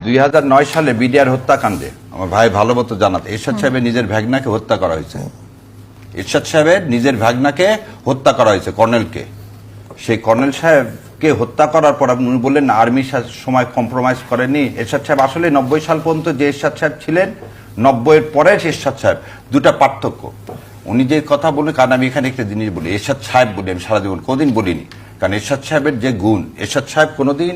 2009 সালে বিডিআর হত্যাকাণ্ডে আমার ভাই ভালো মতো জানাতে এরশাদ সাহেবের নিজের ভাগনাকে হত্যা করা হয়েছে। এরশাদ সাহেবের নিজের ভাগনাকে হত্যা করা হয়েছে, কর্নেলকে। সেই কর্নেল সাহেবকে হত্যা করার পর আপনি বললেন আর্মির সময় কম্প্রোমাইজ করেনি। এরশাদ সাহেব আসলে 90 সাল পর্যন্ত যে এরশাদ সাহেব ছিলেন, 90-এর পরের এরশাদ সাহেব, দুটা পার্থক্য। উনি যে কথা বলেন, কারণ আমি এখানে একটা জিনিস বলি, এরশাদ সাহেব বলি আমি সারা জীবন কোনোদিন বলিনি, কারণ এরশাদ সাহেবের যে গুণ, এরশাদ সাহেব কোনোদিন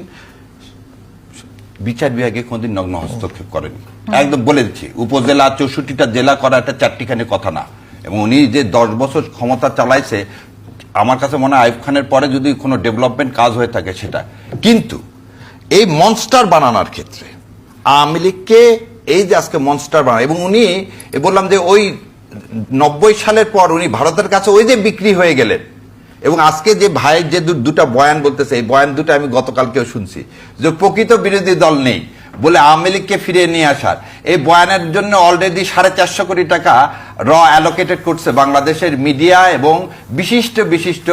বিচার বিভাগে কোনদিন নগ্ন হস্তক্ষেপ করেনি। একদম বলে দিচ্ছি, উপজেলা 64টা জেলা করা একটা চারটিখানি কথা না। এবং উনি যে 10 বছর ক্ষমতা চালাইছে, আমার কাছে মনে হয় আইয়ুব খানের পরে যদি কোনো ডেভেলপমেন্ট কাজ হয়ে থাকে সেটা। কিন্তু এই মনস্টার বানানোর ক্ষেত্রে আওয়ামী লীগকে এই যে আজকে মনস্টার বানানো, এবং উনি বললাম যে ওই 90 সালের পর উনি ভারতের কাছে ওই যে বিক্রি হয়ে গেলেন। এবং আজকে যে ভাইয়ের যে দুটা বয়ান বলতেছে, এই বয়ান দুটো আমি গতকালকেও শুনছি, যে প্রকৃত বিরোধী দল নেই বলে আওয়ামী লীগকে ফিরিয়ে নিয়ে আসার, এই বয়ানের জন্য অলরেডি 450 কোটি টাকা অ্যালোকেটেড করছে বাংলাদেশের মিডিয়া এবং বিশিষ্ট বিশিষ্ট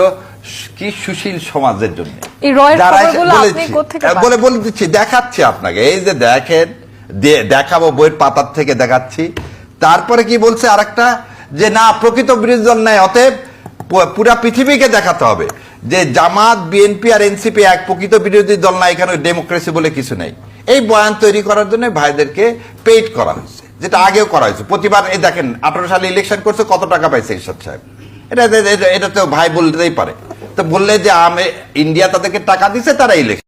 কি সুশীল সমাজের জন্য। বলে দিচ্ছি, দেখাচ্ছি আপনাকে, এই যে দেখেন, দেখাবো, বইয়ের পাতার থেকে দেখাচ্ছি। তারপরে কি বলছে আরেকটা, যে না প্রকৃত বিরোধী দল নাই, অতএব পুরা পৃথিবীকে দেখাতে হবে যে জামাত, বিএনপি আর এনসিপি এক প্রকৃত বিরোধী দল না, এখানে ডেমোক্রেসি বলে কিছু নেই। এই বয়ান তৈরি করার জন্য ভাইদেরকে পেইড করা হয়েছে, যেটা আগেও করা হয়েছে প্রতিবার। এই দেখেন 18 সালে ইলেকশন করছে, কত টাকা পাইছে এরশাদ সাহেব, এটা তো ভাই বলতেই পারে। তো বললে যে ইন্ডিয়া তাদেরকে টাকা দিচ্ছে, তারা ইলেকশন